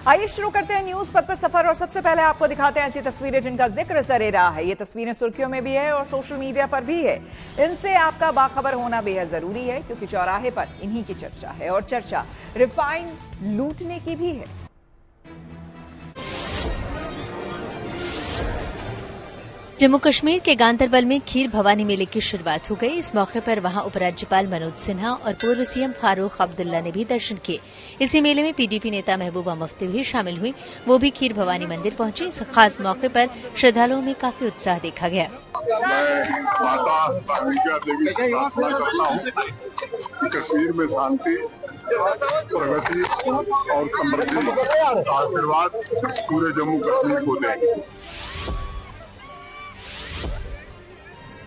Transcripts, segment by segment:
आइए शुरू करते हैं न्यूज पथ पर सफर और सबसे पहले आपको दिखाते हैं ऐसी तस्वीरें जिनका जिक्र सरे रहा है। ये तस्वीरें सुर्खियों में भी है और सोशल मीडिया पर भी है। इनसे आपका बाखबर होना बेहद जरूरी है क्योंकि चौराहे पर इन्हीं की चर्चा है और चर्चा रिफाइन लूटने की भी है। जम्मू कश्मीर के गांदरबल में खीर भवानी मेले की शुरुआत हो गई। इस मौके पर वहां उपराज्यपाल मनोज सिन्हा और पूर्व सीएम फारूक अब्दुल्ला ने भी दर्शन किए। इसी मेले में पीडीपी नेता महबूबा मुफ्ती भी शामिल हुई। वो भी खीर भवानी मंदिर पहुंची। इस खास मौके पर श्रद्धालुओं में काफी उत्साह देखा गया। कश्मीर में शांति, प्रगति और समृद्धि का आशीर्वाद पूरे जम्मू कश्मीर को दें।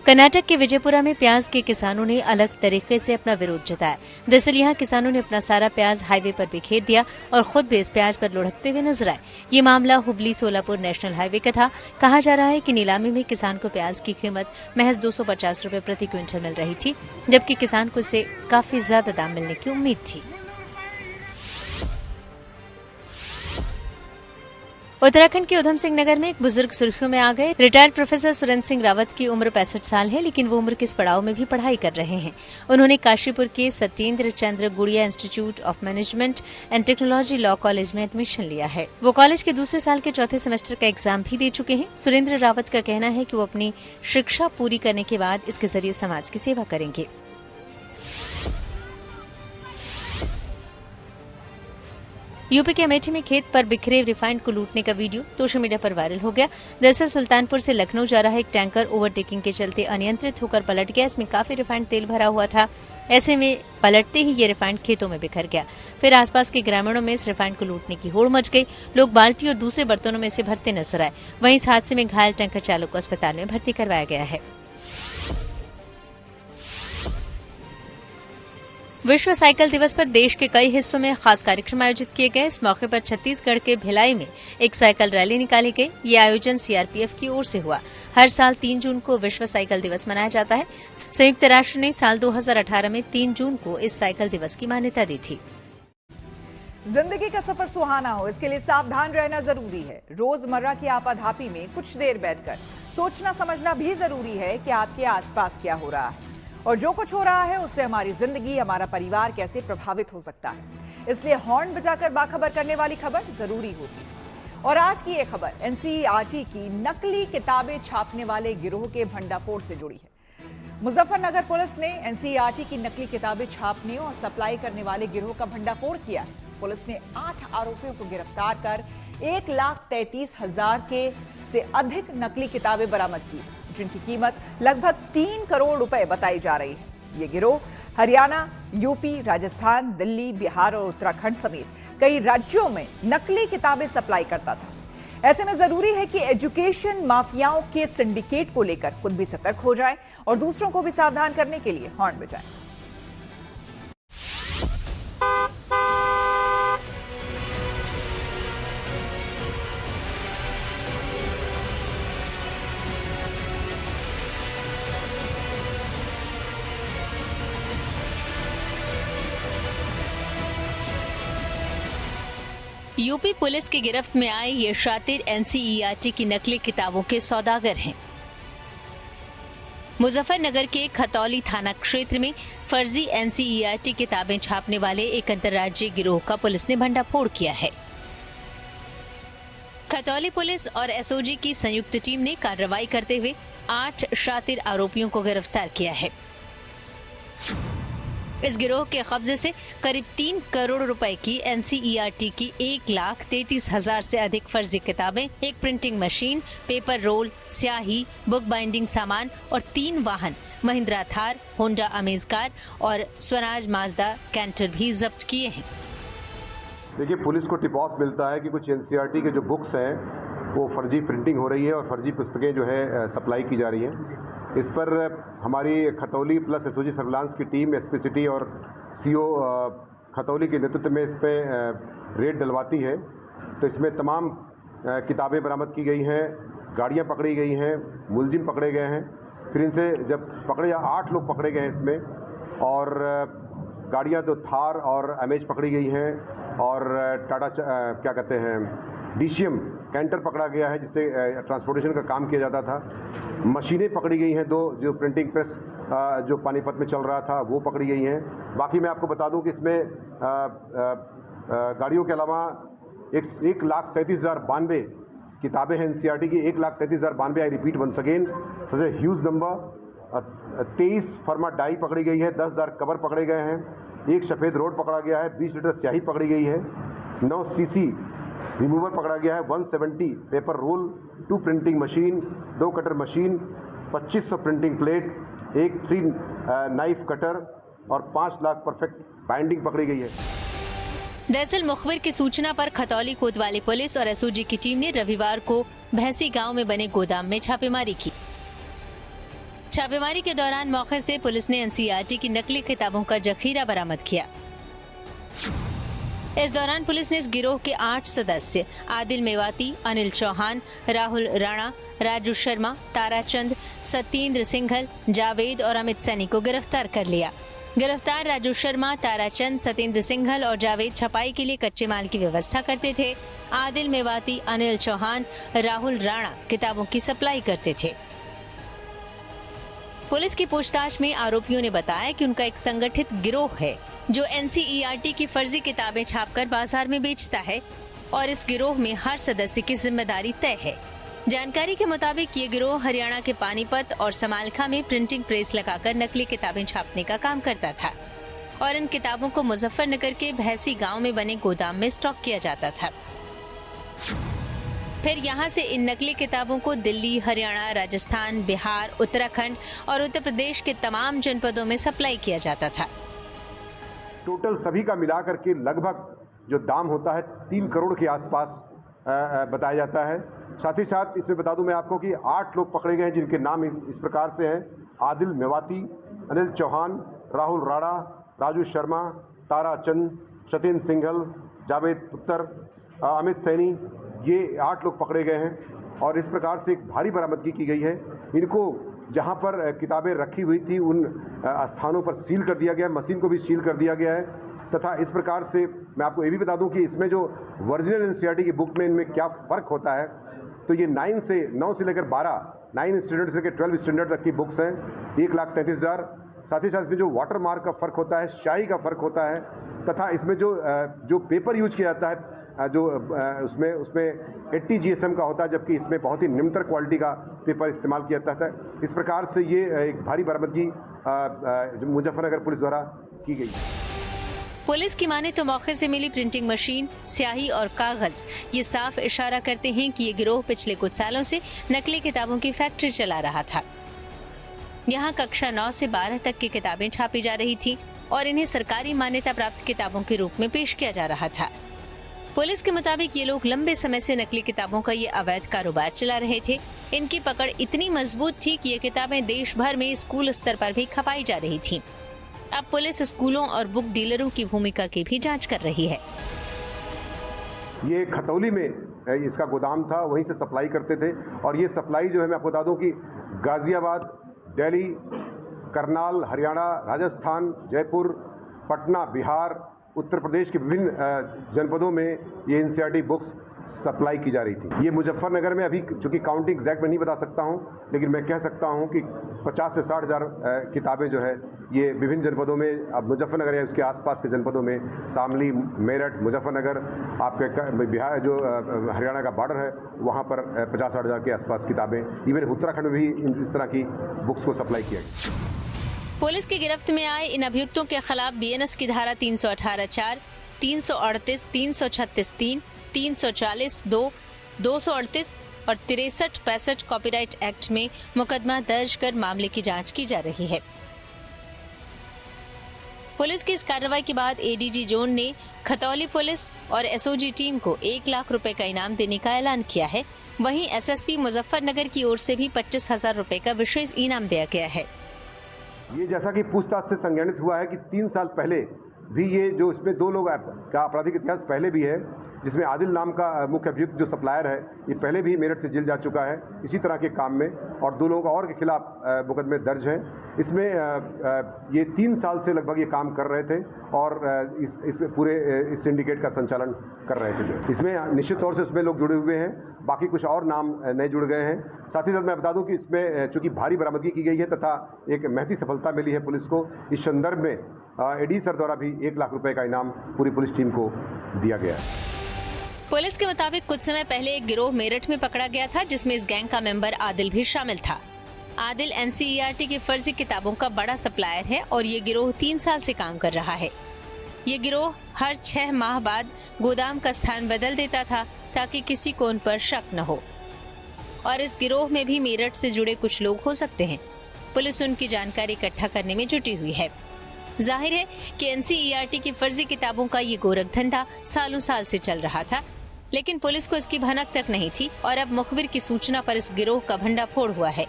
कर्नाटक के विजयपुरा में प्याज के किसानों ने अलग तरीके से अपना विरोध जताया। दरअसल यहां किसानों ने अपना सारा प्याज हाईवे पर बिखेर दिया और खुद भी इस प्याज पर लुढ़कते हुए नजर आए। ये मामला हुबली सोलापुर नेशनल हाईवे का था। कहा जा रहा है कि नीलामी में किसान को प्याज की कीमत महज 250 रुपए प्रति क्विंटल मिल रही थी, जबकि किसान को इससे काफी ज्यादा दाम मिलने की उम्मीद थी। उत्तराखंड के उधम सिंह नगर में एक बुजुर्ग सुर्खियों में आ गए। रिटायर्ड प्रोफेसर सुरेंद्र सिंह रावत की उम्र 65 साल है, लेकिन वो उम्र के इस पड़ाव में भी पढ़ाई कर रहे हैं। उन्होंने काशीपुर के सत्येंद्र चंद्र गुड़िया institute of management and technology law college में एडमिशन लिया है। वो कॉलेज के दूसरे साल के चौथे सेमेस्टर का एग्जाम भी दे चुके हैं। सुरेंद्र रावत का कहना है कि वो अपनी शिक्षा पूरी करने के बाद इसके जरिए समाज की सेवा करेंगे। यूपी के अमेठी में खेत पर बिखरे रिफाइंड को लूटने का वीडियो सोशल मीडिया पर वायरल हो गया। दरअसल सुल्तानपुर से लखनऊ जा रहा एक टैंकर ओवरटेकिंग के चलते अनियंत्रित होकर पलट गया। इसमें काफी रिफाइंड तेल भरा हुआ था। ऐसे में पलटते ही ये रिफाइंड खेतों में बिखर गया। फिर आसपास के ग्रामीणों में इस रिफाइंड को लूटने की होड़ मच गई। लोग बाल्टी और दूसरे बर्तनों में इसे भरते नजर आए। वहीं इस हादसे में घायल टैंकर चालक को अस्पताल में भर्ती करवाया गया है। विश्व साइकिल दिवस पर देश के कई हिस्सों में खास कार्यक्रम आयोजित किए गए। इस मौके पर छत्तीसगढ़ के भिलाई में एक साइकिल रैली निकाली गई। ये आयोजन सीआरपीएफ की ओर से हुआ। हर साल 3 जून को विश्व साइकिल दिवस मनाया जाता है। संयुक्त राष्ट्र ने साल 2018 में 3 जून को इस साइकिल दिवस की मान्यता दी थी। जिंदगी का सफर सुहाना हो, इसके लिए सावधान रहना जरूरी है। रोजमर्रा की आपाधापी में कुछ देर बैठकर सोचना समझना भी जरूरी है कि आपके आसपास क्या हो रहा है और जो कुछ हो रहा है उससे हमारी जिंदगी, हमारा परिवार कैसे प्रभावित हो सकता है। इसलिए हॉर्न बजाकर बाखबर करने वाली खबर जरूरी होगी। और आज की ये खबर एनसीईआरटी की नकली किताबें छापने वाले गिरोह के भंडाफोड़ से जुड़ी है। मुजफ्फरनगर पुलिस ने एनसीईआरटी की नकली किताबें छापने और सप्लाई करने वाले गिरोह का भंडाफोड़ किया। पुलिस ने 8 आरोपियों को गिरफ्तार कर 1,33,000 के से अधिक नकली किताबें बरामद की, जिनकी कीमत लगभग 3 करोड़ रुपए बताई जा रही है। ये गिरोह हरियाणा, यूपी, राजस्थान, दिल्ली, बिहार और उत्तराखंड समेत कई राज्यों में नकली किताबें सप्लाई करता था। ऐसे में जरूरी है कि एजुकेशन माफियाओं के सिंडिकेट को लेकर खुद भी सतर्क हो जाए और दूसरों को भी सावधान करने के लिए हॉर्न बजाएं। यूपी पुलिस की गिरफ्त में आए ये शातिर एनसीईआरटी की नकली किताबों के सौदागर हैं। मुजफ्फरनगर के खतौली थाना क्षेत्र में फर्जी एनसीईआरटी किताबें छापने वाले एक अंतर्राज्यीय गिरोह का पुलिस ने भंडाफोड़ किया है। खतौली पुलिस और एसओजी की संयुक्त टीम ने कार्रवाई करते हुए 8 शातिर आरोपियों को गिरफ्तार किया है। इस गिरोह के कब्जे से करीब 3 करोड़ रुपए की एनसीईआरटी की 1,33,000 से अधिक फर्जी किताबें, एक प्रिंटिंग मशीन, पेपर रोल, स्याही, बुक बाइंडिंग सामान और 3 वाहन Mahindra Thar, Honda amaze car और स्वराज माजदा कैंटर भी जब्त किए हैं। देखिए, पुलिस को टिप ऑफ मिलता है कि कुछ एनसीईआरटी के जो बुक्स हैं वो फर्जी प्रिंटिंग हो रही है और फर्जी पुस्तकें जो है सप्लाई की जा रही हैं। इस पर हमारी खतौली प्लस एसओजी सर्विलांस की टीम एसपी सिटी और सीओ खतौली के नेतृत्व में इस पर रेड डलवाती है। तो इसमें तमाम किताबें बरामद की गई हैं, गाड़ियां पकड़ी गई हैं, मुलजिम पकड़े गए हैं। फिर इनसे जब पकड़े 8 लोग पकड़े गए हैं इसमें, और गाड़ियां तो थार और अमेज पकड़ी गई हैं, और टाटा क्या कहते हैं DCM कैंटर पकड़ा गया है जिससे ट्रांसपोर्टेशन का काम किया जाता था। मशीनें पकड़ी गई हैं 2, जो प्रिंटिंग प्रेस जो पानीपत में चल रहा था वो पकड़ी गई हैं। बाकी मैं आपको बता दूं कि इसमें गाड़ियों के अलावा 1,33,092 किताबें हैं NCERT की। 1,33,092 I repeat once again, such a huge number. 23 फर्मा डाई पकड़ी गई है, 10,000 कवर पकड़े गए हैं, 1 सफ़ेद रोड पकड़ा गया है, 20 लीटर स्याही पकड़ी गई है, 9 CC रिमूवर पकड़ा गया है, 170 paper roll, 2 printing machine, 2 cutter machine, 2500 printing plate, 1 3 knife cutter और 5 लाख परफेक्ट बाइंडिंग पकड़ी गई है। दरअसल मुखबिर की सूचना पर खतौली कोतवाली पुलिस और SOG की टीम ने रविवार को भैंसी गांव में बने गोदाम में छापेमारी की। छापेमारी के दौरान मौके से पुलिस ने NCERT की नकली किताबों का जखीरा बरामद किया। इस दौरान पुलिस ने इस गिरोह के 8 सदस्य आदिल मेवाती, अनिल चौहान, राहुल राणा, राजू शर्मा, ताराचंद, सत्येंद्र सिंघल, जावेद और अमित सैनी को गिरफ्तार कर लिया। गिरफ्तार राजू शर्मा, ताराचंद, सत्येंद्र सिंघल और जावेद छपाई के लिए कच्चे माल की व्यवस्था करते थे। आदिल मेवाती, अनिल चौहान, राहुल राणा किताबों की सप्लाई करते थे। पुलिस की पूछताछ में आरोपियों ने बताया कि उनका एक संगठित गिरोह है जो NCERT की फर्जी किताबें छापकर बाजार में बेचता है और इस गिरोह में हर सदस्य की जिम्मेदारी तय है। जानकारी के मुताबिक ये गिरोह हरियाणा के पानीपत और समालखा में प्रिंटिंग प्रेस लगाकर नकली किताबें छापने का काम करता था और इन किताबों को मुजफ्फरनगर के भैंसी गांव में बने गोदाम में स्टॉक किया जाता था। फिर यहां से इन नकली किताबों को दिल्ली, हरियाणा, राजस्थान, बिहार, उत्तराखंड और उत्तर प्रदेश के तमाम जनपदों में सप्लाई किया जाता था। टोटल सभी का मिलाकर के लगभग जो दाम होता है 3 करोड़ के आसपास बताया जाता है। साथ ही साथ इसमें बता दूं मैं आपको कि 8 लोग पकड़े गए हैं जिनके नाम इस प्रकार से हैं: आदिल मेवाती, अनिल चौहान, राहुल राणा, राजू शर्मा, ताराचंद, सत्येंद्र सिंघल, जावेद पुत्र, अमित सैनी। ये 8 लोग पकड़े गए हैं और इस प्रकार से एक भारी बरामदगी की गई है। इनको जहां पर किताबें रखी हुई थी उन स्थानों पर सील कर दिया गया है, मशीन को भी सील कर दिया गया है। तथा इस प्रकार से मैं आपको ये भी बता दूं कि इसमें जो ओरिजिनल NCERT की बुक में इनमें क्या फ़र्क होता है, तो ये 9 से लेकर 12, 9 स्टैंडर्ड से लेकर 12 स्टैंडर्ड तक की बुक्स हैं, 1,33,000। साथ ही साथ इसमें जो वाटर मार्क का फ़र्क होता है, स्याही का फ़र्क होता है, तथा इसमें जो पेपर यूज किया जाता है उसमें 80 GSM का होता है, जबकि इसमें बहुत ही निम्नतर क्वालिटी का पेपर इस्तेमाल किया जाता है। इस प्रकार से ये एक भारी बरामदगी मुजफ्फरनगर पुलिस द्वारा की गई। पुलिस की माने तो मौके से मिली प्रिंटिंग मशीन, स्याही और कागज ये साफ इशारा करते हैं कि ये गिरोह पिछले कुछ सालों से नकली किताबों की फैक्ट्री चला रहा था। यहाँ कक्षा 9 से 12 तक की किताबें छापी जा रही थी और इन्हें सरकारी मान्यता प्राप्त किताबों के रूप में पेश किया जा रहा था। पुलिस के मुताबिक ये लोग लंबे समय से नकली किताबों का ये अवैध कारोबार चला रहे थे। इनकी पकड़ इतनी मजबूत थी कि ये किताबें देश भर में स्कूल स्तर पर भी खपाई जा रही थी। अब पुलिस स्कूलों और बुक डीलरों की भूमिका की भी जांच कर रही है। ये खतौली में इसका गोदाम था, वहीं से सप्लाई करते थे और ये सप्लाई जो है मैं आपको बता दूं कि गाजियाबाद, दिल्ली, करनाल, हरियाणा, राजस्थान, जयपुर, पटना, बिहार, उत्तर प्रदेश के विभिन्न जनपदों में ये NCERT बुक्स सप्लाई की जा रही थी। ये मुजफ्फरनगर में अभी चूँकि काउंटिंग एग्जैक्ट मैं नहीं बता सकता हूँ, लेकिन मैं कह सकता हूँ कि 50 से 60 हज़ार किताबें जो है ये विभिन्न जनपदों में, अब मुजफ्फरनगर या उसके आसपास के जनपदों में, शामली, मेरठ, मुजफ्फरनगर, आपके बिहार जो हरियाणा का बॉर्डर है वहाँ पर 50-60 हज़ार के आसपास किताबें, इवन उत्तराखंड में भी इस तरह की बुक्स को सप्लाई किया गया। पुलिस की गिरफ्त में आए इन अभियुक्तों के खिलाफ BNS की धारा 318(4), 338, 336(3), 340(2), 238 और 63-65 कॉपीराइट एक्ट में मुकदमा दर्ज कर मामले की जांच की जा रही है। पुलिस की इस कार्रवाई के बाद ADG जोन ने खतौली पुलिस और SOG टीम को 1 लाख रुपए का इनाम देने का ऐलान किया है। वहीं SSP मुजफ्फरनगर की ओर से भी 25,000 रुपए का विशेष इनाम दिया गया है। ये जैसा कि पूछताछ से संज्ञानित हुआ है कि 3 साल पहले भी ये जो इसमें 2 लोग का आपराधिक इतिहास पहले भी है, जिसमें आदिल नाम का मुख्य अभियुक्त जो सप्लायर है, ये पहले भी मेरठ से जेल जा चुका है इसी तरह के काम में, और 2 लोगों और के खिलाफ मुकदमे दर्ज हैं। इसमें ये 3 साल से लगभग ये काम कर रहे थे और इस पूरे इस सिंडिकेट का संचालन कर रहे थे। इसमें निश्चित तौर से उसमें लोग जुड़े हुए हैं, बाकी कुछ और नाम नए जुड़ गए हैं। साथ ही साथ मैं बता दूं कि इसमें चूंकि भारी बरामदगी की गई है तथा एक महती सफलता मिली है पुलिस को, इस संदर्भ में एडी सर द्वारा भी 1 लाख रुपए का इनाम पूरी पुलिस टीम को दिया गया है। पुलिस के मुताबिक कुछ समय पहले एक गिरोह मेरठ में पकड़ा गया था, जिसमें इस गैंग का मेंबर आदिल भी शामिल था। आदिल एनसीईआरटी की फर्जी किताबों का बड़ा सप्लायर है और ये गिरोह 3 साल से काम कर रहा है। ये गिरोह हर 6 माह बाद गोदाम का स्थान बदल देता था ताकि किसी को उन पर शक न हो, और इस गिरोह में भी मेरठ से जुड़े कुछ लोग हो सकते हैं। पुलिस उनकी जानकारी इकट्ठा करने में जुटी हुई है। जाहिर है कि एनसीईआरटी की फर्जी किताबों का ये गोरख धंधा सालों साल से चल रहा था, लेकिन पुलिस को इसकी भनक तक नहीं थी और अब मुखबिर की सूचना पर इस गिरोह का भंडाफोड़ हुआ है।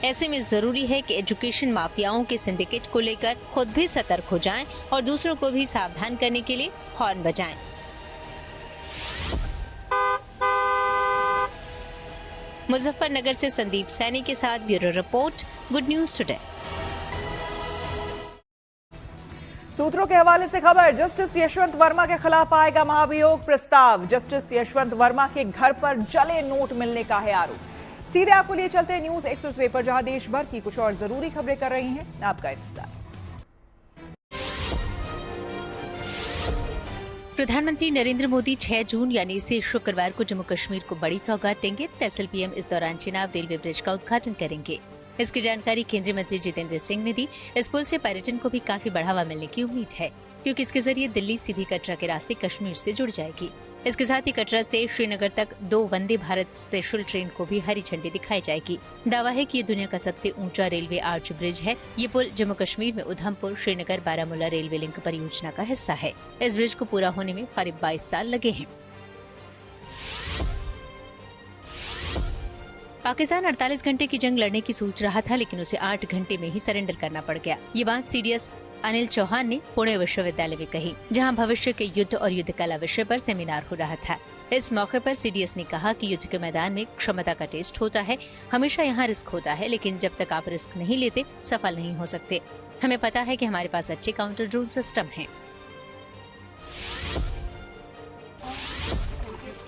ऐसे में जरूरी है कि एजुकेशन माफियाओं के सिंडिकेट को लेकर खुद भी सतर्क हो जाएं और दूसरों को भी सावधान करने के लिए हॉर्न बजाएं। मुजफ्फरनगर से संदीप सैनी के साथ bureau report, good news today. सूत्रों के हवाले से खबर, जस्टिस यशवंत वर्मा के खिलाफ आएगा महाभियोग प्रस्ताव। जस्टिस यशवंत वर्मा के घर पर जले नोट मिलने का है आरोप। सीधे आपको लिए चलते हैं न्यूज एक्सप्रेस वे पर, जहां देश भर की कुछ और जरूरी खबरें कर रही हैं आपका इंतजार। प्रधानमंत्री नरेंद्र मोदी 6 जून यानी इस शुक्रवार को जम्मू कश्मीर को बड़ी सौगात देंगे। तहसील पीएम इस दौरान चिनाब रेलवे ब्रिज का उद्घाटन करेंगे। इसकी जानकारी केंद्रीय मंत्री जितेंद्र सिंह ने दी। इस पुल से पर्यटन को भी काफी बढ़ावा मिलने की उम्मीद है, क्योंकि इसके जरिए दिल्ली सीधी कटरा के रास्ते कश्मीर से जुड़ जाएगी। इसके साथ ही कटरा से श्रीनगर तक 2 वंदे भारत स्पेशल ट्रेन को भी हरी झंडी दिखाई जाएगी। दावा है कि ये दुनिया का सबसे ऊंचा रेलवे आर्च ब्रिज है। ये पुल जम्मू कश्मीर में उधमपुर, श्रीनगर, बारामूला रेलवे लिंक परियोजना का हिस्सा है। इस ब्रिज को पूरा होने में करीब 22 साल लगे हैं। पाकिस्तान 48 घंटे की जंग लड़ने की सोच रहा था, लेकिन उसे 8 घंटे में ही सरेंडर करना पड़ गया। ये बात सीडीएस अनिल चौहान ने पुणे विश्वविद्यालय में कही, जहां भविष्य के युद्ध और युद्ध कला विषय पर सेमिनार हो रहा था। इस मौके पर सीडीएस ने कहा कि युद्ध के मैदान में क्षमता का टेस्ट होता है, हमेशा यहाँ रिस्क होता है, लेकिन जब तक आप रिस्क नहीं लेते सफल नहीं हो सकते। हमें पता है कि हमारे पास अच्छे काउंटर ड्रोन सिस्टम हैं।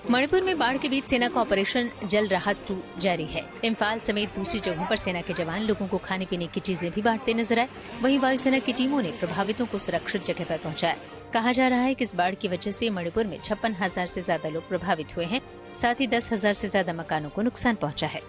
मणिपुर में बाढ़ के बीच सेना का ऑपरेशन जल राहत 2 जारी है। इम्फाल समेत दूसरी जगहों पर सेना के जवान लोगों को खाने पीने की चीजें भी बांटते नजर आए। वहीं वायुसेना की टीमों ने प्रभावितों को सुरक्षित जगह पर पहुंचाया। कहा जा रहा है कि इस बाढ़ की वजह से मणिपुर में 56,000 से ज्यादा लोग प्रभावित हुए हैं। साथ ही 10,000 से ज्यादा मकानों को नुकसान पहुंचा है।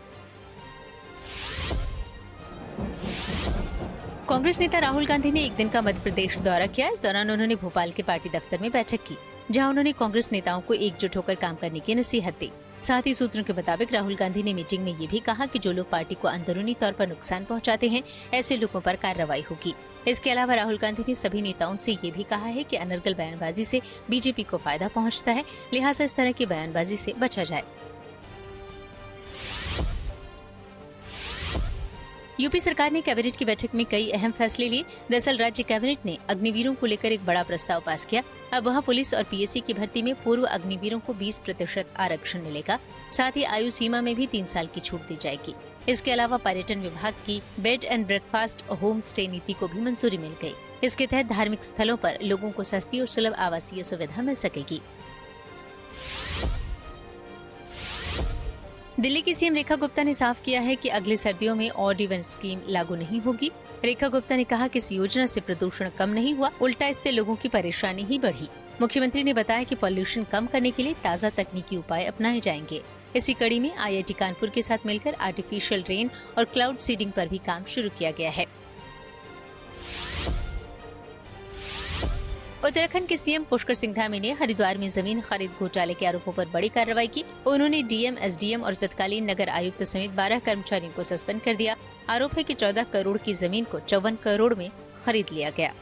कांग्रेस नेता राहुल गांधी ने एक दिन का मध्य प्रदेश दौरा किया। इस दौरान उन्होंने भोपाल के पार्टी दफ्तर में बैठक की, जहां उन्होंने कांग्रेस नेताओं को एकजुट होकर काम करने की नसीहत दी। साथ ही सूत्रों के मुताबिक राहुल गांधी ने मीटिंग में ये भी कहा कि जो लोग पार्टी को अंदरूनी तौर पर नुकसान पहुंचाते हैं, ऐसे लोगों पर कार्रवाई होगी। इसके अलावा राहुल गांधी ने सभी नेताओं से ये भी कहा है कि अनर्गल बयानबाजी से बीजेपी को फायदा पहुंचता है, लिहाजा इस तरह की बयानबाजी से बचा जाए। यूपी सरकार ने कैबिनेट की बैठक में कई अहम फैसले लिए। दरअसल राज्य कैबिनेट ने अग्निवीरों को लेकर एक बड़ा प्रस्ताव पास किया। अब वहां पुलिस और पीएससी की भर्ती में पूर्व अग्निवीरों को 20% आरक्षण मिलेगा। साथ ही आयु सीमा में भी 3 साल की छूट दी जाएगी। इसके अलावा पर्यटन विभाग की bed and breakfast home stay नीति को भी मंजूरी मिल गई। इसके तहत धार्मिक स्थलों पर लोगों को सस्ती और सुलभ आवासीय सुविधा मिल सकेगी। दिल्ली की सीएम रेखा गुप्ता ने साफ किया है कि अगले सर्दियों में ऑड इवन स्कीम लागू नहीं होगी। रेखा गुप्ता ने कहा कि इस योजना से प्रदूषण कम नहीं हुआ, उल्टा इससे लोगों की परेशानी ही बढ़ी। मुख्यमंत्री ने बताया कि पॉल्यूशन कम करने के लिए ताज़ा तकनीकी उपाय अपनाए जाएंगे। इसी कड़ी में आईआईटी कानपुर के साथ मिलकर आर्टिफिशियल रेन और क्लाउड सीडिंग पर भी काम शुरू किया गया है। उत्तराखंड के सीएम पुष्कर सिंह धामी ने हरिद्वार में जमीन खरीद घोटाले के आरोपों पर बड़ी कार्रवाई की। उन्होंने डीएम, एसडीएम और तत्कालीन नगर आयुक्त समेत 12 कर्मचारियों को सस्पेंड कर दिया। आरोप है कि 14 करोड़ की जमीन को 54 करोड़ में खरीद लिया गया।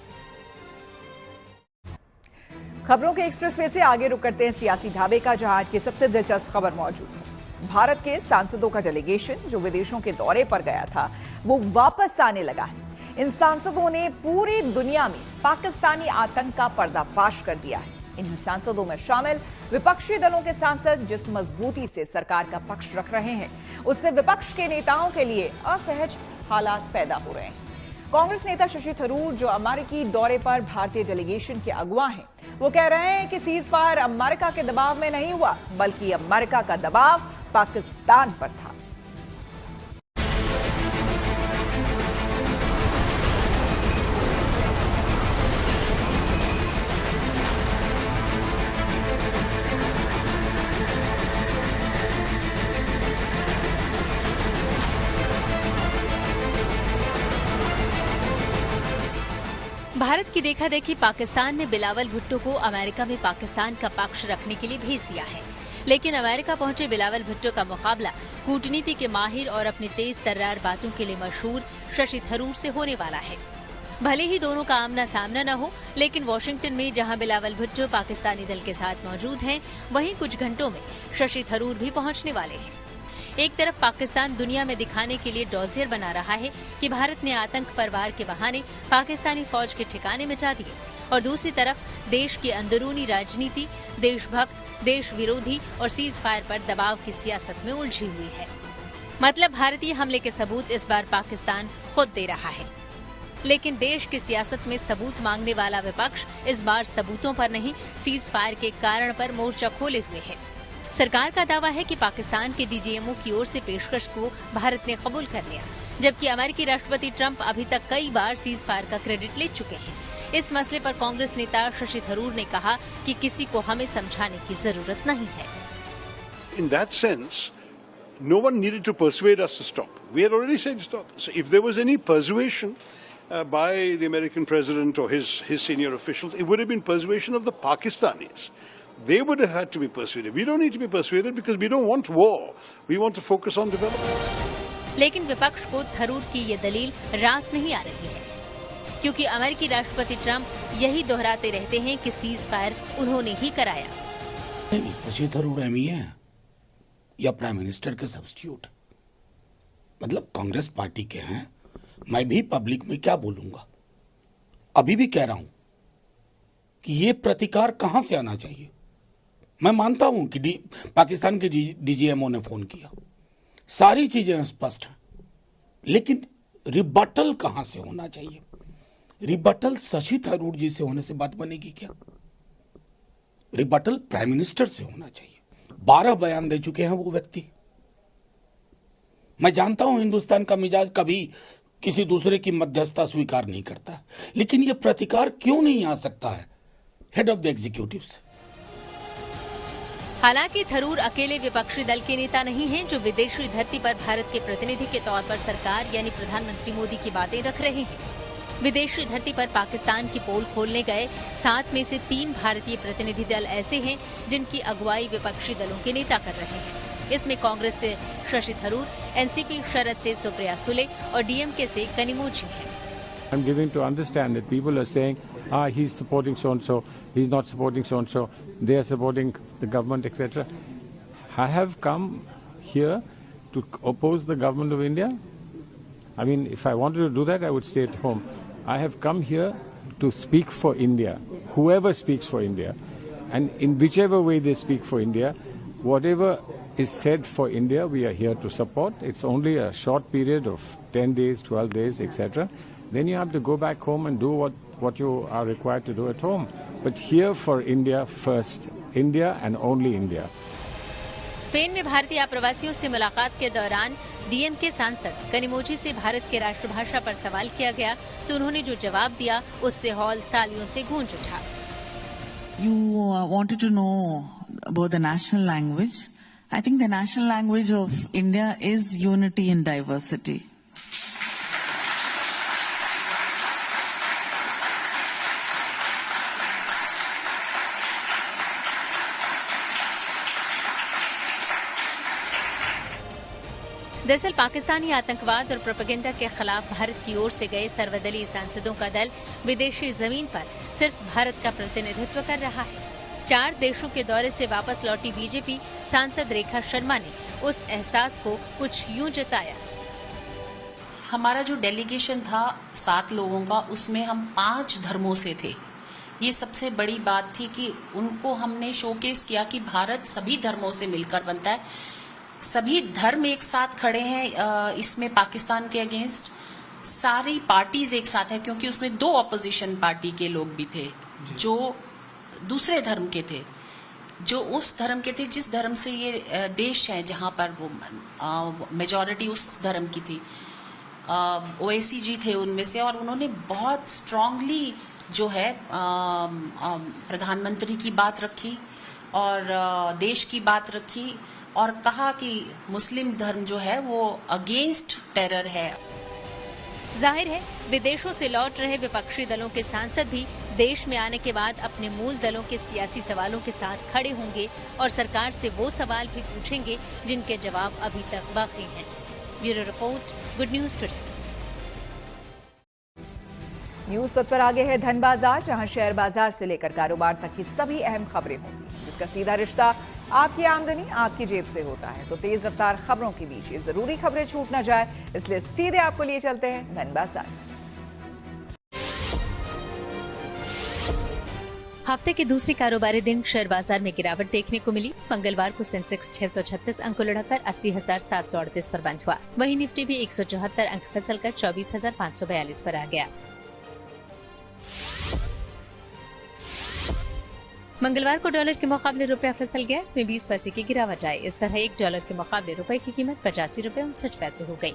खबरों के एक्सप्रेसवे से आगे रुक करते हैं सियासी ढाबे का, जहां आज की सबसे दिलचस्प खबर मौजूद है। भारत के सांसदों का डेलीगेशन जो विदेशों के दौरे पर गया था, वो वापस आने लगा है। इन सांसदों ने पूरी दुनिया में पाकिस्तानी आतंक का पर्दाफाश कर दिया है। इन सांसदों में शामिल विपक्षी दलों के सांसद जिस मजबूती से सरकार का पक्ष रख रहे हैं, उससे विपक्ष के नेताओं के लिए असहज हालात पैदा हो रहे हैं। कांग्रेस नेता शशि थरूर, जो अमेरिकी दौरे पर भारतीय डेलीगेशन के अगुवा हैं, वो कह रहे हैं कि सीज फायर अमेरिका के दबाव में नहीं हुआ, बल्कि अमेरिका का दबाव पाकिस्तान पर था। भारत की देखा देखी पाकिस्तान ने बिलावल भुट्टो को अमेरिका में पाकिस्तान का पक्ष रखने के लिए भेज दिया है, लेकिन अमेरिका पहुंचे बिलावल भुट्टो का मुकाबला कूटनीति के माहिर और अपनी तेज तर्रार बातों के लिए मशहूर शशि थरूर से होने वाला है। भले ही दोनों का आमना सामना न हो, लेकिन वॉशिंगटन में जहां बिलावल भुट्टो पाकिस्तानी दल के साथ मौजूद हैं, वहीं कुछ घंटों में शशि थरूर भी पहुंचने वाले हैं। एक तरफ पाकिस्तान दुनिया में दिखाने के लिए डॉजियर बना रहा है कि भारत ने आतंक परवार के बहाने पाकिस्तानी फौज के ठिकाने मिटा दिए, और दूसरी तरफ देश की अंदरूनी राजनीति देशभक्त, देश विरोधी और सीज फायर पर दबाव की सियासत में उलझी हुई है। मतलब भारतीय हमले के सबूत इस बार पाकिस्तान खुद दे रहा है, लेकिन देश की सियासत में सबूत मांगने वाला विपक्ष इस बार सबूतों पर नहीं, सीज फायर के कारण पर मोर्चा खोले हुए है। सरकार का दावा है कि पाकिस्तान के डीजीएमओ की ओर से पेशकश को भारत ने कबूल कर लिया, जबकि अमेरिकी राष्ट्रपति ट्रंप अभी तक कई बार सीज फायर का क्रेडिट ले चुके हैं। इस मसले पर कांग्रेस नेता शशि थरूर ने कहा कि किसी को हमें समझाने की जरूरत नहीं है। In that sense, no one needed to persuade us to stop. We had already said stop. So if there was any persuasion by the American president or his senior officials, it would have been persuasion of the Pakistanis. They would have had to be persuaded. We don't need to be persuaded because we don't want war. We want to focus on development. लेकिन विपक्ष को थरूर की ये दलील रास नहीं आ रही है, क्योंकि अमेरिकी राष्ट्रपति ट्रंप यही दोहराते रहते हैं कि सीज फायर उन्होंने ही कराया। नहीं, शशि थरूर एमई है या प्राइम मिनिस्टर के सब्स्टिट्यूट, मतलब कांग्रेस पार्टी के हैं। मैं भी पब्लिक में क्या बोलूंगा, अभी भी कह रहा हूं कि ये प्रतिकार कहां से आना चाहिए। मैं मानता हूं कि पाकिस्तान के डीजीएमओ ने फोन किया, सारी चीजें स्पष्ट हैं, लेकिन रिबटल कहां से होना चाहिए। रिबटल शशि थरूर जी से होने से बात बनेगी क्या? रिबटल प्राइम मिनिस्टर से होना चाहिए। 12 बयान दे चुके हैं वो व्यक्ति। मैं जानता हूं हिंदुस्तान का मिजाज कभी किसी दूसरे की मध्यस्थता स्वीकार नहीं करता, लेकिन यह प्रतिकार क्यों नहीं आ सकता है हेड ऑफ द एग्जीक्यूटिव से? हालांकि थरूर अकेले विपक्षी दल के नेता नहीं हैं जो विदेशी धरती पर भारत के प्रतिनिधि के तौर पर सरकार यानी प्रधानमंत्री मोदी की बातें रख रहे हैं। विदेशी धरती पर पाकिस्तान की पोल खोलने गए 7 में से 3 भारतीय प्रतिनिधि दल ऐसे हैं जिनकी अगुवाई विपक्षी दलों के नेता कर रहे हैं। इसमें कांग्रेस से शशि थरूर, एनसीपी शरद से सुप्रिया सुले और डीएमके से कनिमोझी हैं। I'm giving to understand that people are saying, he's supporting so-and-so, he's not supporting so-and-so, they are supporting the government, etc. I have come here to oppose the government of India. I mean, if I wanted to do that, I would stay at home. I have come here to speak for India, whoever speaks for India. And in whichever way they speak for India, whatever is said for India, we are here to support. It's only a short period of 10 days, 12 days, etc. Then you have to go back home and do what you are required to do at home. But here for India first, India and only India. Spain में भारतीय आप्रवासियों से मुलाकात के दौरान DMK सांसद कनिमोझी से भारत के राष्ट्रभाषा पर सवाल किया गया, तो उन्होंने जो जवाब दिया उससे हॉल तालियों से गूंज उठा। You wanted to know about the national language. I think the national language of India is unity in diversity. दरअसल पाकिस्तानी आतंकवाद और प्रोपेगेंडा के खिलाफ भारत की ओर से गए सर्वदलीय सांसदों का दल विदेशी जमीन पर सिर्फ भारत का प्रतिनिधित्व कर रहा है। 4 देशों के दौरे से वापस लौटी बीजेपी सांसद रेखा शर्मा ने उस एहसास को कुछ यूं जताया। हमारा जो डेलीगेशन था 7 लोगों का, उसमें हम 5 धर्मों से थे। ये सबसे बड़ी बात थी कि उनको हमने शोकेस किया कि भारत सभी धर्मों से मिलकर बनता है, सभी धर्म एक साथ खड़े हैं इसमें पाकिस्तान के अगेंस्ट, सारी पार्टीज एक साथ है, क्योंकि उसमें 2 ऑपोजिशन पार्टी के लोग भी थे जो दूसरे धर्म के थे, जो उस धर्म के थे जिस धर्म से ये देश है, जहां पर वो मेजॉरिटी उस धर्म की थी। ओवैसी जी थे उनमें से, और उन्होंने बहुत स्ट्रांगली जो है प्रधानमंत्री की बात रखी और देश की बात रखी और कहा कि मुस्लिम धर्म जो है वो अगेंस्ट टेरर है। जाहिर है विदेशों से लौट रहे विपक्षी दलों के सांसद भी देश में आने के बाद अपने मूल दलों के सियासी सवालों के साथ खड़े होंगे और सरकार से वो सवाल भी पूछेंगे जिनके जवाब अभी तक बाकी हैं। Bureau report, good news today. News पथ पर आगे है धन बाजार, जहां शेयर बाजार से लेकर कारोबार तक की सभी अहम खबरें होंगी, जिसका सीधा रिश्ता आपकी आमदनी आपकी जेब से होता है। तो तेज रफ्तार खबरों के बीच ये जरूरी खबरें छूट ना जाए, इसलिए सीधे आपको लिए चलते हैं धन बाजार। हफ्ते के दूसरे कारोबारी दिन शेयर बाजार में गिरावट देखने को मिली। मंगलवार को सेंसेक्स 636 अंक लड़कर 80,738 पर बंद हुआ। वहीं निफ्टी भी 174 अंक फिसलकर 24,542 पर आ गया। मंगलवार को डॉलर के मुकाबले रुपया फिसल गया, इसमें 20 पैसे की गिरावट आई। इस तरह $1 के मुकाबले रुपए की कीमत 85 रुपए 59 पैसे हो गई।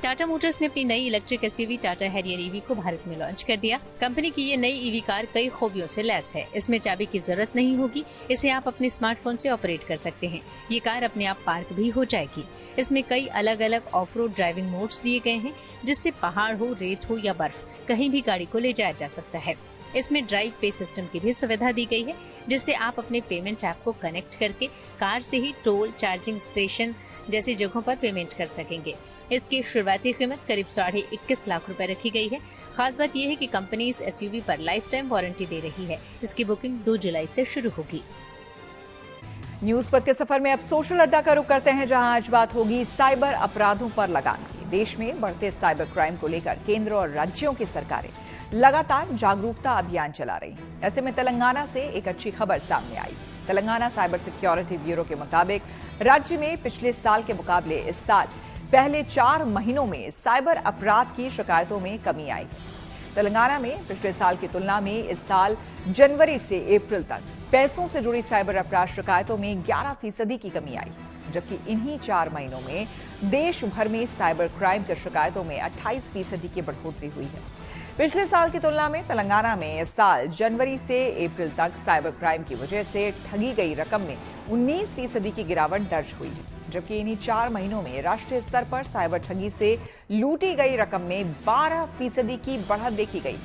टाटा मोटर्स ने अपनी नई electric SUV Tata Harrier EV को भारत में लॉन्च कर दिया। कंपनी की ये नई ईवी कार कई खूबियों से लैस है। इसमें चाबी की जरूरत नहीं होगी, इसे आप अपने स्मार्टफोन से ऑपरेट कर सकते हैं। ये कार अपने आप पार्क भी हो जाएगी। इसमें कई अलग अलग ऑफ रोड ड्राइविंग मोड्स दिए गए हैं, जिससे पहाड़ हो, रेत हो या बर्फ, कहीं भी गाड़ी को ले जाया जा सकता है। इसमें ड्राइव पे सिस्टम की भी सुविधा दी गई है, जिससे आप अपने पेमेंट ऐप को कनेक्ट करके कार से ही टोल, चार्जिंग स्टेशन जैसी जगहों पर पेमेंट कर सकेंगे। इसकी शुरुआती कीमत करीब 21.5 लाख रुपए रखी गई है। खास बात यह है कि कंपनी इस एसयूवी पर लाइफ टाइम वारंटी दे रही है। इसकी बुकिंग 2 जुलाई से शुरू होगी। न्यूज पथ के सफर में अब सोशल अड्डा का रुख करते हैं, जहां आज बात होगी साइबर अपराधों पर लगाम की। देश में बढ़ते साइबर क्राइम को लेकर केंद्र और राज्यों की सरकारें लगातार जागरूकता अभियान चला रही हैं। ऐसे में तेलंगाना से एक अच्छी खबर सामने आई। तेलंगाना साइबर सिक्योरिटी ब्यूरो के मुताबिक राज्य में पिछले साल के मुकाबले इस साल पहले 4 महीनों में साइबर अपराध की शिकायतों में कमी आई है। तेलंगाना में पिछले साल की तुलना में इस साल जनवरी से अप्रैल तक पैसों से जुड़ी साइबर अपराध शिकायतों में 11% की कमी आई, जबकि इन्हीं 4 महीनों में देश भर में साइबर क्राइम की शिकायतों में 28% की बढ़ोतरी हुई है। पिछले साल की तुलना में तेलंगाना में इस साल जनवरी से अप्रैल तक साइबर क्राइम की वजह से ठगी गई रकम में 19% की गिरावट दर्ज हुई है, जबकि इन्हीं 4 महीनों में राष्ट्रीय स्तर पर साइबर ठगी से लूटी गई रकम में 12% की बढ़त देखी गई।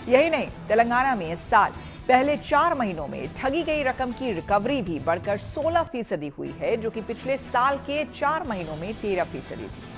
यही नहीं, तेलंगाना में इस साल पहले 4 महीनों में ठगी गई रकम की रिकवरी भी बढ़कर 16% हुई है, जो कि पिछले साल के 4 महीनों में 13% थी।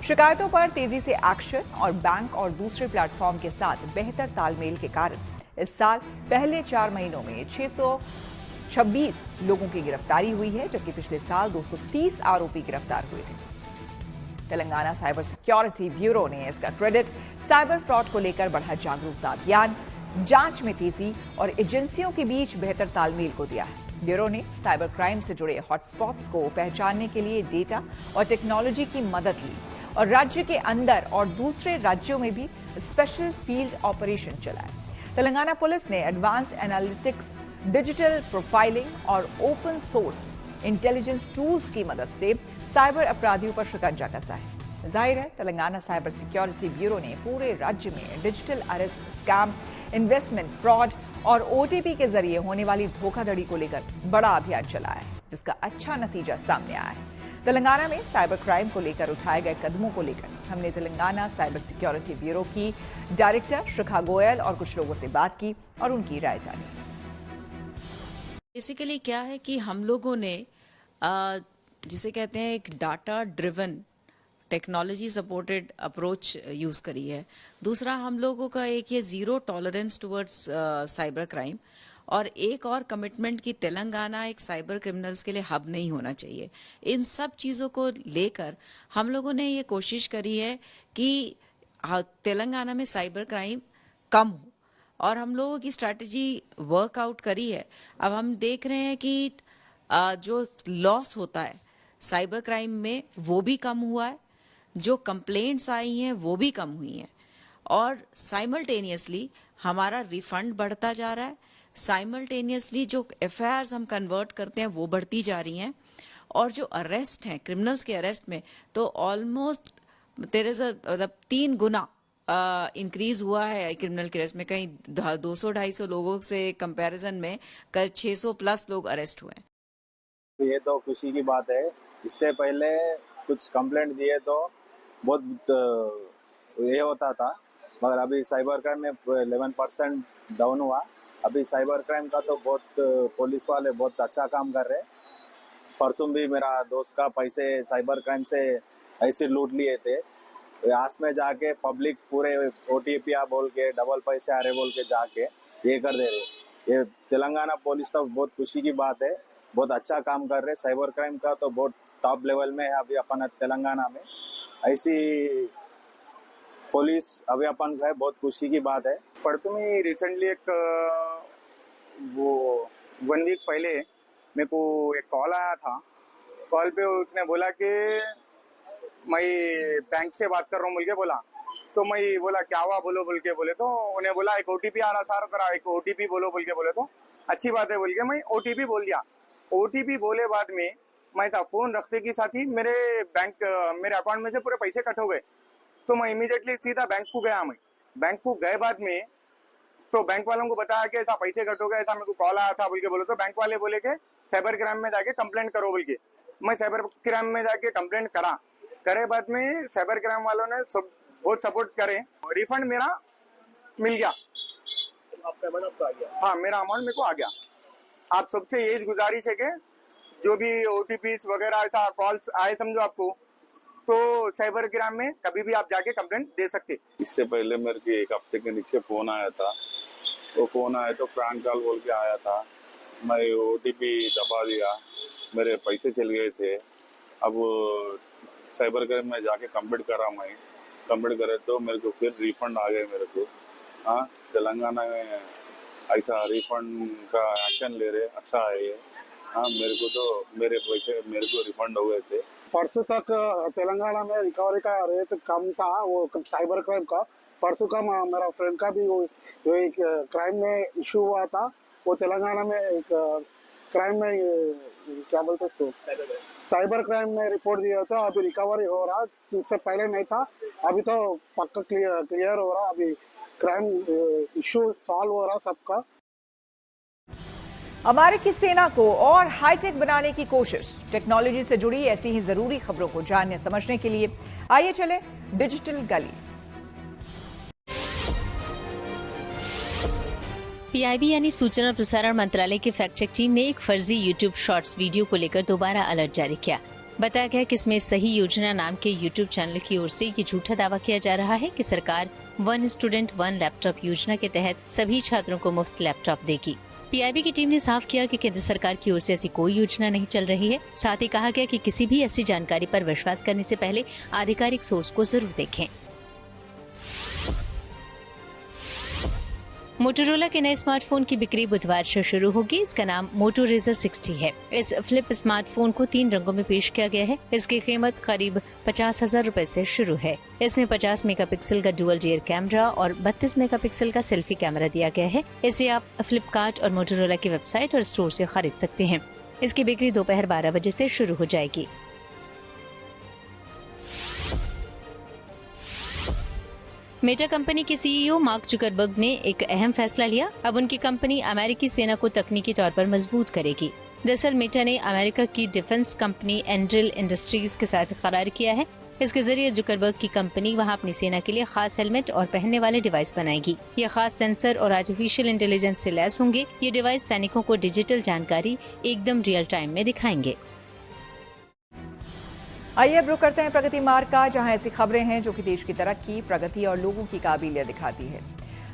शिकायतों पर तेजी से एक्शन और बैंक और दूसरे प्लेटफॉर्म के साथ बेहतर तालमेल के कारण इस साल पहले 4 महीनों में 626 लोगों की गिरफ्तारी हुई है, जबकि पिछले साल 230 आरोपी गिरफ्तार हुए थे। तेलंगाना साइबर सिक्योरिटी ब्यूरो ने इसका क्रेडिट साइबर फ्रॉड को लेकर बढ़ा जागरूकता अभियान, जांच में तेजी और एजेंसियों के बीच बेहतर तालमेल को दिया है। ब्यूरो ने साइबर क्राइम से जुड़े हॉटस्पॉट्स को पहचानने के लिए डेटा और टेक्नोलॉजी की मदद ली और राज्य के अंदर और दूसरे राज्यों में भी स्पेशल फील्ड ऑपरेशन चलाए। तेलंगाना पुलिस ने एडवांस एनालिटिक्स, डिजिटल प्रोफाइलिंग और ओपन सोर्स इंटेलिजेंस टूल्स की मदद से साइबर अपराधियों पर शिकंजा कसा है। जाहिर है, तेलंगाना साइबर सिक्योरिटी ब्यूरो ने पूरे राज्य में digital arrest, scam, investment fraud और ओटीपी के जरिए होने वाली धोखाधड़ी को लेकर बड़ा अभियान चलाया है, जिसका अच्छा नतीजा सामने आया है। तेलंगाना में साइबर क्राइम को लेकर उठाए गए कदमों को लेकर हमने तेलंगाना साइबर सिक्योरिटी ब्यूरो की डायरेक्टर शिखा गोयल और कुछ लोगों से बात की और उनकी राय जानी। बेसिकली क्या है कि हम लोगों ने जिसे कहते हैं एक data driven technology supported approach use करी है। दूसरा, हम लोगों का एक ये zero tolerance towards cyber crime, और एक और कमिटमेंट कि तेलंगाना एक साइबर क्रिमिनल्स के लिए हब नहीं होना चाहिए। इन सब चीज़ों को लेकर हम लोगों ने ये कोशिश करी है कि तेलंगाना में साइबर क्राइम कम हो, और हम लोगों की स्ट्रैटेजी वर्कआउट करी है। अब हम देख रहे हैं कि जो लॉस होता है साइबर क्राइम में वो भी कम हुआ है, जो कंप्लेंट्स आई हैं वो भी कम हुई हैं, और साइमल्टेनियसली हमारा रिफंड बढ़ता जा रहा है। साइमल्टेनियसली जो एफआईआर्स हम कन्वर्ट करते हैं वो बढ़ती जा रही हैं, और जो अरेस्ट हैं क्रिमिनल्स के अरेस्ट में तो ऑलमोस्ट मतलब 3 गुना इंक्रीज हुआ है क्रिमिनल के अरेस्ट में। कहीं 200-250 लोगों से कंपैरिजन में कल 600 प्लस लोग अरेस्ट हुए हैं। ये तो खुशी की बात है। इससे पहले कुछ कंप्लेंट दिए तो बहुत ये होता था, मगर अभी साइबर क्राइम में 11% डाउन हुआ। अभी साइबर क्राइम का तो बहुत पुलिस वाले बहुत अच्छा काम कर रहे हैं। परसों भी मेरा दोस्त का पैसे साइबर क्राइम से ऐसे लूट लिए थे। आस में जाके पब्लिक पूरे OTP बोल के डबल पैसे आ रहे बोल के जाके ये कर दे रहे। ये तेलंगाना पुलिस तो बहुत खुशी की बात है, बहुत अच्छा काम कर रहे। साइबर क्राइम का तो बहुत टॉप लेवल में है अभी अपन तेलंगाना में। ऐसी पुलिस अभी अपन है, बहुत खुशी की बात है। परसों में रिसेंटली एक वो 1 वीक पहले मेरे को एक कॉल आया था। कॉल पे उसने बोला कि मैं बैंक से बात कर रहा हूँ बोल के बोला। तो मैं बोला क्या हुआ बोलो बोल के बोले, तो उन्हें बोला एक OTP आ रहा सर, करा एक OTP बोलो बोल के बोले। तो अच्छी बात है बोल के मैं OTP बोल दिया। OTP बोले बाद में मैं था फोन रखते के साथ ही मेरे अकाउंट में से पूरे पैसे कट हो गए। तो मैं इमीडिएटली सीधा बैंक को गया। मैं बैंक को गए बाद में तो बैंक वालों को बताया कि ऐसा पैसे कट हो गए, ऐसा मेरे को कॉल आया था बोल के बोले। तो बैंक वाले बोले कि साइबर क्राइम में जाके कंप्लेंट करो बोल के। मैं साइबर क्राइम में जाके कंप्लेंट करे बाद में साइबर क्राइम वालों ने बहुत सपोर्ट करे। रिफंड मेरा मिल गया। हाँ, मेरा अमाउंट मेरे को आ गया। आप सबसे यही गुजारिश है कि जो भी OTPs वगैरह ऐसा कॉल्स आए समझो आपको, तो साइबर क्राइम में कभी भी आप जाके कंप्लेंट दे सकते। इससे पहले मेरे को 1 हफ्ते के नीचे फोन आया था। वो फोन आया तो प्रैंक कॉल बोल के आया था। मैं OTP दबा दिया, मेरे पैसे चल गए थे। अब साइबर क्राइम में जाके कंप्लेंट करा। मैं कंप्लेंट करे तो मेरे को फिर रिफंड आ गए मेरे को। हाँ, तेलंगाना में ऐसा रिफंड का एक्शन ले रहे, अच्छा है ये। हाँ, मेरे को तो मेरे पैसे मेरे को रिफंड हो गए थे। परसों तक तेलंगाना में रिकवरी का रेट कम था, वो साइबर क्राइम का। परसों का मेरा फ्रेंड का भी वो एक क्राइम में इशू हुआ था। वो तेलंगाना में एक क्राइम में क्या बोलते उसको साइबर क्राइम में रिपोर्ट दिया था। अभी रिकवरी हो रहा, इससे पहले नहीं था। अभी तो पक्का क्लियर हो रहा। अभी क्राइम इशू सॉल्व हो रहा सबका। अमेरिकी सेना को और हाईटेक बनाने की कोशिश। टेक्नोलॉजी से जुड़ी ऐसी ही जरूरी खबरों को जानने समझने के लिए आइए चले डिजिटल गली। PIB यानी सूचना और प्रसारण मंत्रालय की फैक्ट चेक टीम ने एक फर्जी YouTube शॉर्ट्स वीडियो को लेकर दोबारा अलर्ट जारी किया। बताया गया कि इसमें सही योजना नाम के YouTube चैनल की ओर से ये झूठा दावा किया जा रहा है कि सरकार 1 स्टूडेंट 1 लैपटॉप योजना के तहत सभी छात्रों को मुफ्त लैपटॉप देगी। PIB की टीम ने साफ किया कि केंद्र सरकार की ओर से ऐसी कोई योजना नहीं चल रही है। साथ ही कहा गया कि किसी भी ऐसी जानकारी पर विश्वास करने से पहले आधिकारिक सोर्स को जरूर देखें। मोटोरोला के नए स्मार्टफोन की बिक्री बुधवार से शुरू होगी। इसका नाम मोटो रेजर 60 है। इस फ्लिप स्मार्टफोन को 3 रंगों में पेश किया गया है। इसकी कीमत करीब 50,000 रुपए से शुरू है। इसमें 50 मेगापिक्सल का डुअल रियर कैमरा और 32 मेगापिक्सल का सेल्फी कैमरा दिया गया है। इसे आप फ्लिपकार्ट और मोटोरोला की वेबसाइट और स्टोर से खरीद सकते हैं। इसकी बिक्री दोपहर 12 बजे से शुरू हो जाएगी। मेटा कंपनी के CEO मार्क जुकरबर्ग ने एक अहम फैसला लिया। अब उनकी कंपनी अमेरिकी सेना को तकनीकी तौर पर मजबूत करेगी। दरअसल मेटा ने अमेरिका की डिफेंस कंपनी एंड्रिल इंडस्ट्रीज के साथ करार किया है। इसके जरिए जुकरबर्ग की कंपनी वहां अपनी सेना के लिए खास हेलमेट और पहनने वाले डिवाइस बनाएगी। ये खास सेंसर और आर्टिफिशियल इंटेलिजेंस से लैस होंगे। ये डिवाइस सैनिकों को डिजिटल जानकारी एकदम रियल टाइम में दिखाएंगे। आइए अब रुक करते हैं प्रगति मार्ग का, जहां ऐसी खबरें हैं जो कि देश की तरक्की, प्रगति और लोगों की काबिलियत दिखाती है।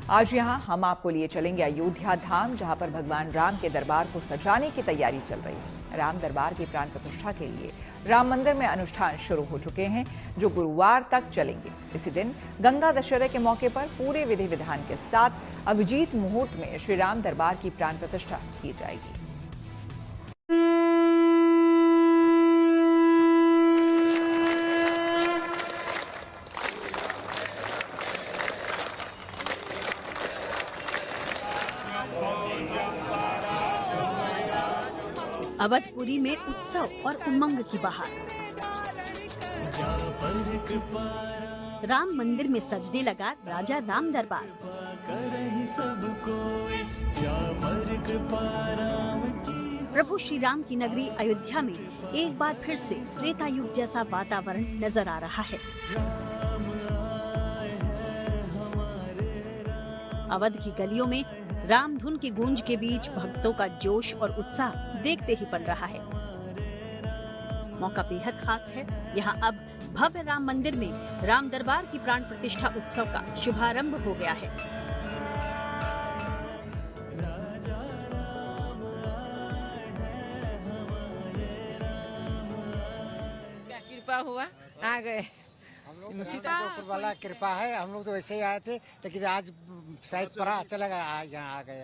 आज यहाँ हम आपको लिए चलेंगे अयोध्या धाम, जहाँ पर भगवान राम के दरबार को सजाने की तैयारी चल रही है। राम दरबार की प्राण प्रतिष्ठा के लिए राम मंदिर में अनुष्ठान शुरू हो चुके हैं, जो गुरुवार तक चलेंगे। इसी दिन गंगा दशहरे के मौके पर पूरे विधि विधान के साथ अभिजीत मुहूर्त में श्री राम दरबार की प्राण प्रतिष्ठा की जाएगी। अवधपुरी में उत्सव और उमंग की बहार। राम मंदिर में सजने लगा राजा राम दरबार। प्रभु श्री राम की नगरी अयोध्या में एक बार फिर से त्रेता युग जैसा वातावरण नजर आ रहा है। अवध की गलियों में राम धुन की गूंज के बीच भक्तों का जोश और उत्साह देखते ही बन रहा है। मौका बेहद खास है। यहाँ अब भव्य राम मंदिर में राम दरबार की प्राण प्रतिष्ठा उत्सव का शुभारंभ हो गया है। क्या कृपा हुआ, आ गए। सीता के ऊपर वाला कृपा है। हम लोग तो वैसे ही आए थे, लेकिन आज शायद पता चलेगा यहाँ आ गए।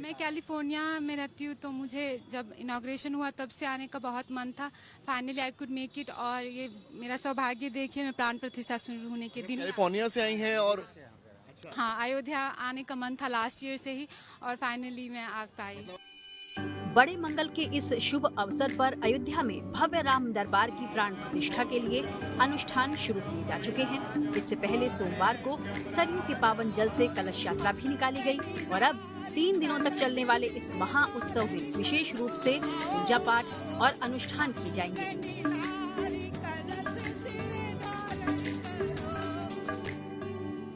मैं कैलिफोर्निया में रहती हूँ, तो मुझे जब इनॉग्रेशन हुआ तब से आने का बहुत मन था। Finally I could make it, और ये मेरा सौभाग्य देखिए, मैं प्राण प्रतिष्ठा शुरू होने के दिन कैलिफोर्निया से आई हैं। और हाँ, अयोध्या आने का मन था लास्ट ईयर से ही, और फाइनली मैं आ पाई। बड़े मंगल के इस शुभ अवसर पर अयोध्या में भव्य राम दरबार की प्राण प्रतिष्ठा के लिए अनुष्ठान शुरू किए जा चुके हैं। इससे पहले सोमवार को सरयू के पावन जल से कलश यात्रा भी निकाली गई, और अब 3 दिनों तक चलने वाले इस महा उत्सव में विशेष रूप से पूजा पाठ और अनुष्ठान किए जाएंगे।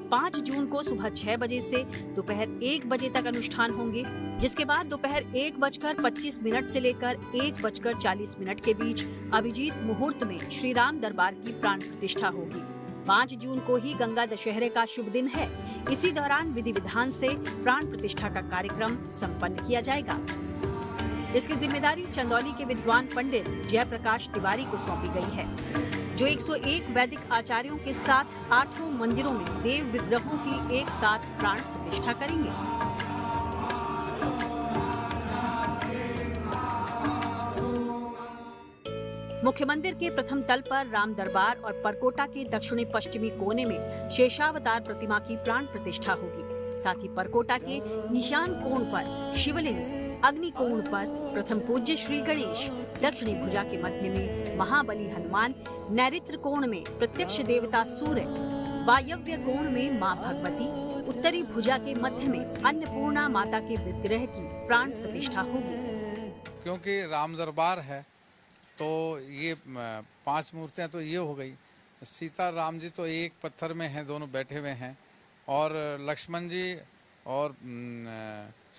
5 जून को सुबह 6 बजे से दोपहर 1 बजे तक अनुष्ठान होंगे, जिसके बाद दोपहर 1:25 से लेकर 1:40 के बीच अभिजीत मुहूर्त में श्री राम दरबार की प्राण प्रतिष्ठा होगी। 5 जून को ही गंगा दशहरे का शुभ दिन है। इसी दौरान विधि विधान से प्राण प्रतिष्ठा का कार्यक्रम संपन्न किया जाएगा। इसकी जिम्मेदारी चंदौली के विद्वान पंडित जयप्रकाश तिवारी को सौंपी गई है, जो 101 वैदिक आचार्यों के साथ 8 मंदिरों में देव विग्रहों की एक साथ प्राण प्रतिष्ठा करेंगे। मुख्य मंदिर के प्रथम तल पर राम दरबार और परकोटा के दक्षिणी पश्चिमी कोने में शेषावतार प्रतिमा की प्राण प्रतिष्ठा होगी। साथ ही परकोटा के ईशान कोण पर शिवलिंग, अग्नि कोण पर प्रथम पूज्य श्री गणेश, दक्षिणी भुजा के मध्य में महाबली हनुमान, नैऋत्य कोण में प्रत्यक्ष देवता सूर्य, वायव्य कोण में मां भगवती, उत्तरी भुजा के मध्य में अन्नपूर्णा माता के विग्रह की प्राण प्रतिष्ठा होगी। क्योंकि राम दरबार है तो ये 5 मूर्तियां तो ये हो गई। सीता राम जी तो एक पत्थर में हैं, दोनों बैठे हुए हैं, और लक्ष्मण जी और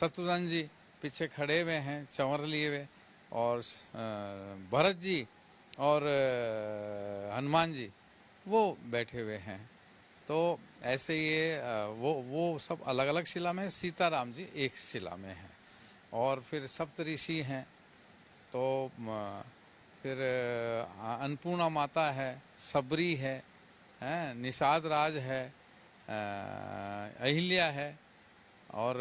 शत्रुघ्न जी पीछे खड़े हुए हैं चंवर लिए हुए, और भरत जी और हनुमान जी वो बैठे हुए हैं। तो ऐसे ये वो सब अलग अलग शिला में, सीता राम जी एक शिला में हैं। और फिर सप्तऋषि हैं, तो फिर अन्नपूर्णा माता है, सबरी है, निषाद राज है, अहिल्या है, और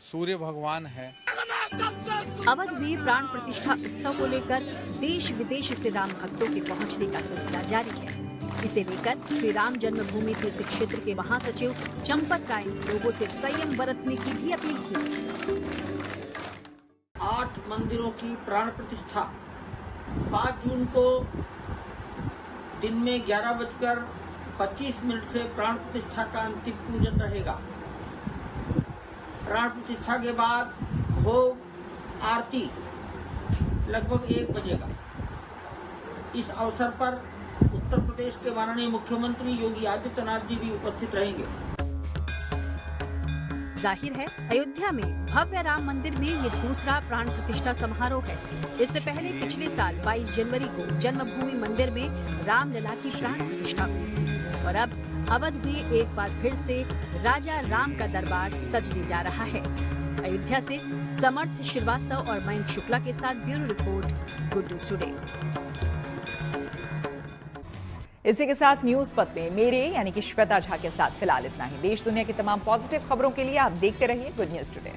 सूर्य भगवान है। अवध में प्राण प्रतिष्ठा उत्सव को लेकर देश विदेश से राम भक्तों के पहुंचने का सिलसिला जारी है। इसे लेकर श्री राम जन्मभूमि तीर्थ क्षेत्र के महासचिव चंपत राय ने लोगों से संयम बरतने की भी अपील की। 8 मंदिरों की प्राण प्रतिष्ठा 5 जून को दिन में 11:25 से प्राण प्रतिष्ठा का अंतिम पूजन रहेगा। प्राण प्रतिष्ठा के बाद भोग आरती लगभग 1 बजे का। इस अवसर पर उत्तर प्रदेश के माननीय मुख्यमंत्री योगी आदित्यनाथ जी भी उपस्थित रहेंगे। जाहिर है अयोध्या में भव्य राम मंदिर में ये दूसरा प्राण प्रतिष्ठा समारोह है। इससे पहले पिछले साल 22 जनवरी को जन्मभूमि मंदिर में रामलला की प्राण प्रतिष्ठा हुई और अब अवध में एक बार फिर से राजा राम का दरबार सजने जा रहा है। अयोध्या से समर्थ श्रीवास्तव और मयंक शुक्ला के साथ bureau report, good news today. इसी के साथ न्यूज पथ में मेरे यानी कि श्वेता झा के साथ फिलहाल इतना ही। देश दुनिया की तमाम पॉजिटिव खबरों के लिए आप देखते रहिए गुड न्यूज टुडे।